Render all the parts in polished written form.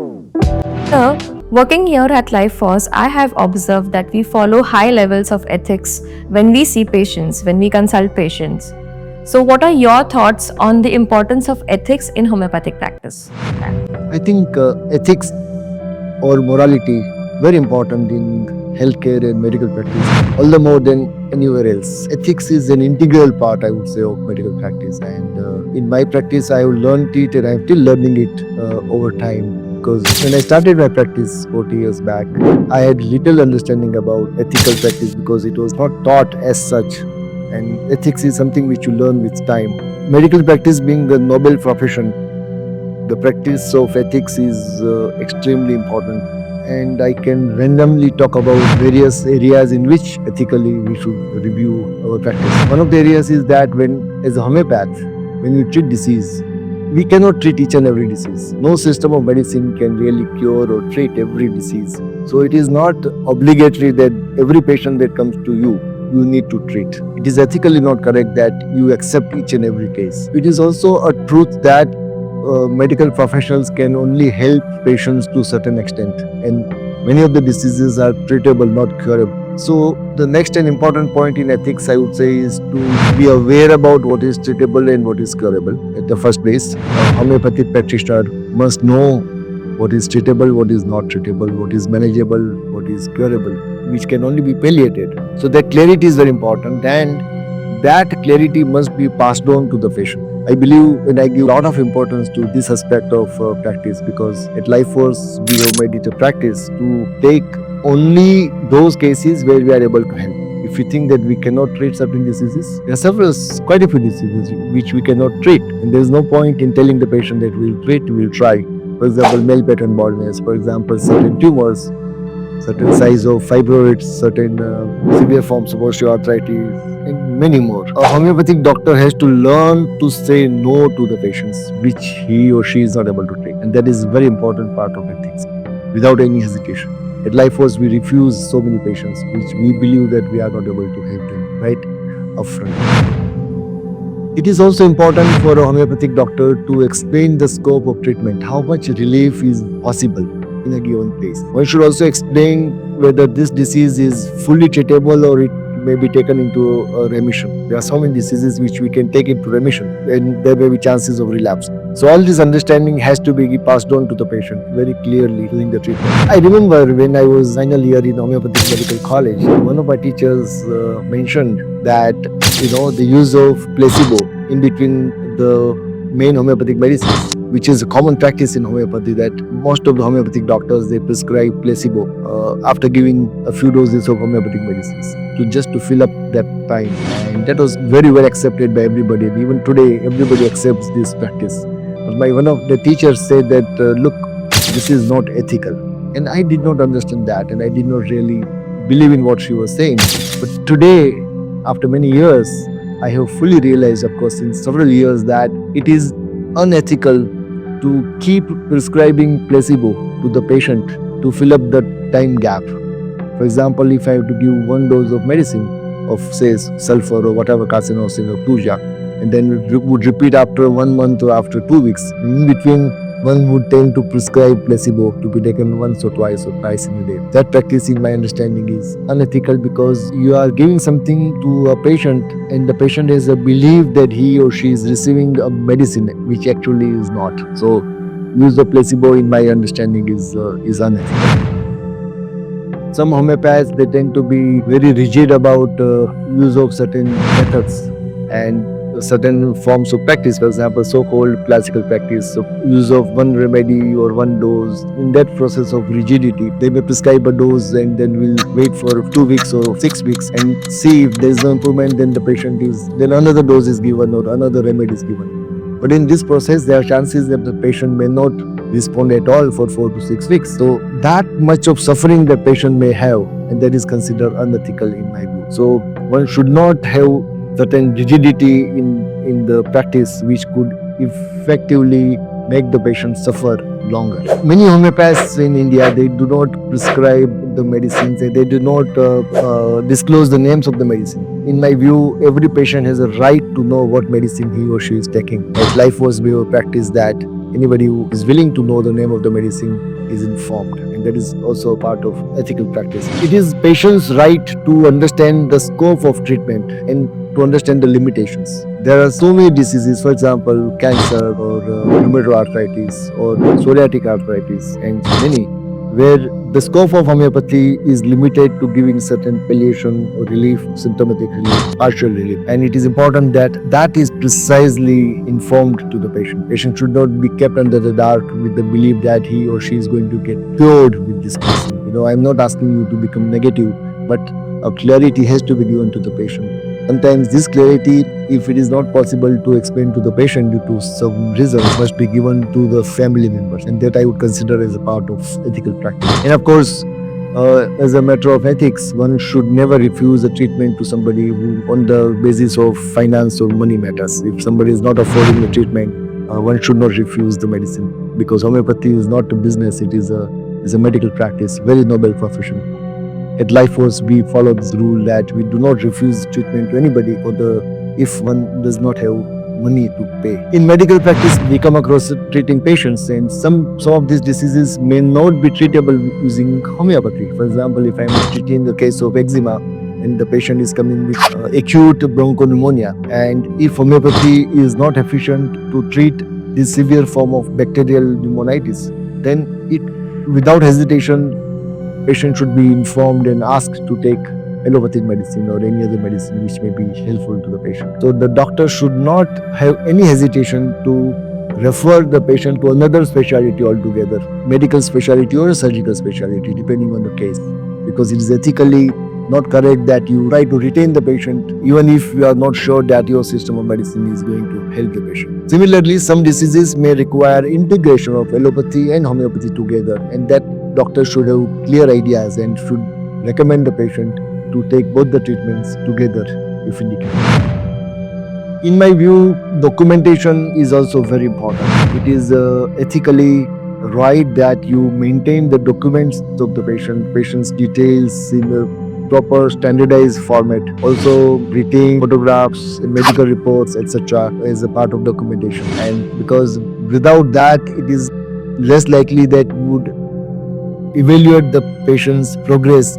Sir, working here at Lifeforce, I have observed that we follow high levels of ethics when we see patients, when we consult patients. So, what are your thoughts on the importance of ethics in homeopathic practice? I think ethics or morality very important in healthcare and medical practice, all the more than anywhere else. Ethics is an integral part, I would say, of medical practice. And in my practice, I have learned it, and I'm still learning it over time. Because when I started my practice 40 years back, I had little understanding about ethical practice because it was not taught as such. And ethics is something which you learn with time. Medical practice being a noble profession, the practice of ethics is extremely important, and I can randomly talk about various areas in which ethically we should review our practice. One of the areas is that as a homeopath, when we treat disease, we cannot treat each and every disease. No system of medicine can really cure or treat every disease. So it is not obligatory that every patient that comes to you need to treat. It is ethically not correct that you accept each and every case. It is also a truth that medical professionals can only help patients to a certain extent, and many of the diseases are treatable, not curable. So the next and important point in ethics, I would say, is to be aware about what is treatable and what is curable. At the first place, a homeopathic practitioner must know what is treatable, what is not treatable, what is manageable, what is curable, which can only be palliated. So that clarity is very important, and that clarity must be passed on to the patient. I believe, and I give a lot of importance to this aspect of practice, because at Lifeforce we have made it a practice to take only those cases where we are able to help. If we think that we cannot treat certain diseases, there are quite a few diseases which we cannot treat, and there is no point in telling the patient that we will treat, we will try. For example, male pattern baldness, for example, certain tumors, certain size of fibroids, certain severe forms of osteoarthritis, and many more. A homeopathic doctor has to learn to say no to the patients which he or she is not able to treat, and that is a very important part of ethics, without any hesitation. At Lifeforce, we refuse so many patients which we believe that we are not able to help them right upfront. It is also important for a homeopathic doctor to explain the scope of treatment, how much relief is possible in a given place. One should also explain whether this disease is fully treatable or it may be taken into a remission. There are so many diseases which we can take into remission, and there may be chances of relapse. So all this understanding has to be passed on to the patient very clearly during the treatment. I remember when I was final year in Homeopathic Medical College, one of my teachers mentioned that the use of placebo in between the main homeopathic medicines, which is a common practice in homeopathy, that most of the homeopathic doctors, they prescribe placebo after giving a few doses of homeopathic medicines to fill up that time, and that was very well accepted by everybody, and even today everybody accepts this practice. But one of the teachers said that look, this is not ethical, and I did not understand that, and I did not really believe in what she was saying. But today, after many years, I have fully realized, of course, in several years, that it is unethical to keep prescribing placebo to the patient to fill up the time gap. For example, if I have to give one dose of medicine of, say, sulfur or whatever carcinosin or puja, and then would repeat after 1 month or after 2 weeks, in between, one would tend to prescribe placebo to be taken once or twice in a day. That practice, in my understanding, is unethical, because you are giving something to a patient and the patient has a belief that he or she is receiving a medicine which actually is not. So use of placebo, in my understanding, is unethical. Some homeopaths, they tend to be very rigid about use of certain methods and certain forms of practice. For example, so-called classical practice, so use of one remedy or one dose. In that process of rigidity, they may prescribe a dose and then will wait for 2 weeks or 6 weeks and see if there is no improvement, then then another dose is given or another remedy is given. But in this process, there are chances that the patient may not respond at all for 4 to 6 weeks. So that much of suffering the patient may have, and that is considered unethical in my view. So one should not have certain rigidity in the practice which could effectively make the patient suffer longer. Many homeopaths in India, they do not prescribe the medicines, they do not disclose the names of the medicine. In my view, every patient has a right to know what medicine he or she is taking. At Lifeforce, we have practiced that Anybody who is willing to know the name of the medicine is informed, and that is also a part of ethical practice. It is patient's right to understand the scope of treatment and to understand the limitations. There are so many diseases, for example, cancer or rheumatoid arthritis or psoriatic arthritis, and many where the scope of homeopathy is limited to giving certain palliation or relief, symptomatic relief, partial relief. And it is important that that is precisely informed to the patient. Patient should not be kept under the dark with the belief that he or she is going to get cured with this medicine. I'm not asking you to become negative, but a clarity has to be given to the patient. Sometimes this clarity, if it is not possible to explain to the patient due to some reasons, must be given to the family members, and that I would consider as a part of ethical practice. And of course, as a matter of ethics, one should never refuse a treatment to somebody who, on the basis of finance or money matters. If somebody is not affording the treatment, one should not refuse the medicine, because homeopathy is not a business; it is a medical practice, very noble profession. At Lifeforce, we follow this rule that we do not refuse treatment to anybody if one does not have money to pay. In medical practice, we come across treating patients, and some of these diseases may not be treatable using homeopathy. For example, if I'm treating the case of eczema and the patient is coming with acute bronchopneumonia, and if homeopathy is not efficient to treat this severe form of bacterial pneumonitis, then without hesitation, patient should be informed and asked to take allopathic medicine or any other medicine which may be helpful to the patient. So the doctor should not have any hesitation to refer the patient to another specialty altogether, medical specialty or surgical specialty, depending on the case, because it is ethically not correct that you try to retain the patient even if you are not sure that your system of medicine is going to help the patient. Similarly, some diseases may require integration of allopathy and homeopathy together, and that doctor should have clear ideas and should recommend the patient to take both the treatments together if indicated. In my view, documentation is also very important. It is ethically right that you maintain the documents of the patient's details in a proper standardized format. Also retain photographs, medical reports, etc. as a part of documentation. And because without that, it is less likely that you would evaluate the patient's progress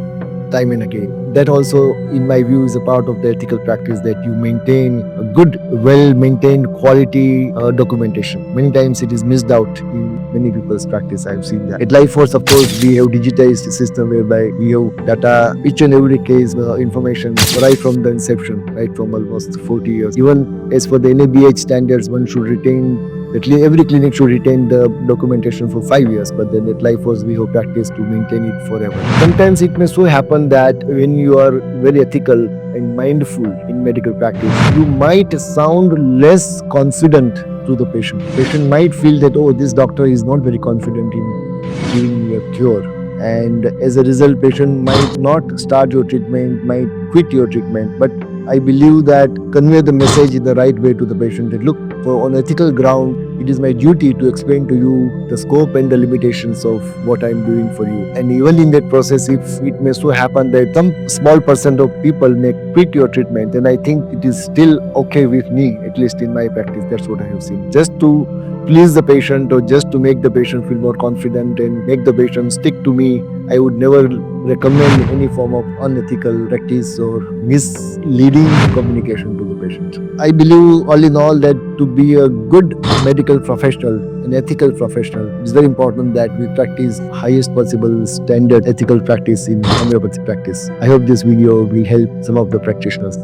time and again. That also, in my view, is a part of the ethical practice, that you maintain a good, well-maintained quality documentation. Many times it is missed out in many people's practice. I've seen that. At Lifeforce, of course, we have digitized system whereby we have data, each and every case information right from the inception, right from almost 40 years. Even as for the NABH standards, one should retain every clinic should retain the documentation for 5 years, but then at Lifeforce we have practiced to maintain it forever. Sometimes it may so happen that when you are very ethical and mindful in medical practice, you might sound less confident to the patient. Patient might feel that, oh, this doctor is not very confident in giving me a cure. And as a result, patient might not start your treatment, might quit your treatment. But I believe that convey the message in the right way to the patient that, look, on ethical ground, it is my duty to explain to you the scope and the limitations of what I am doing for you. And even in that process, if it may so happen that some small percent of people may quit your treatment, then I think it is still okay with me, at least in my practice. That's what I have seen. Just to please the patient or just to make the patient feel more confident and make the patient stick to me, I would never recommend any form of unethical practice or misleading communication to the patient. I believe all in all that to be a good medical professional, an ethical professional, it's very important that we practice highest possible standard ethical practice in homeopathy practice. I hope this video will help some of the practitioners.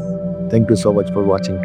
Thank you so much for watching.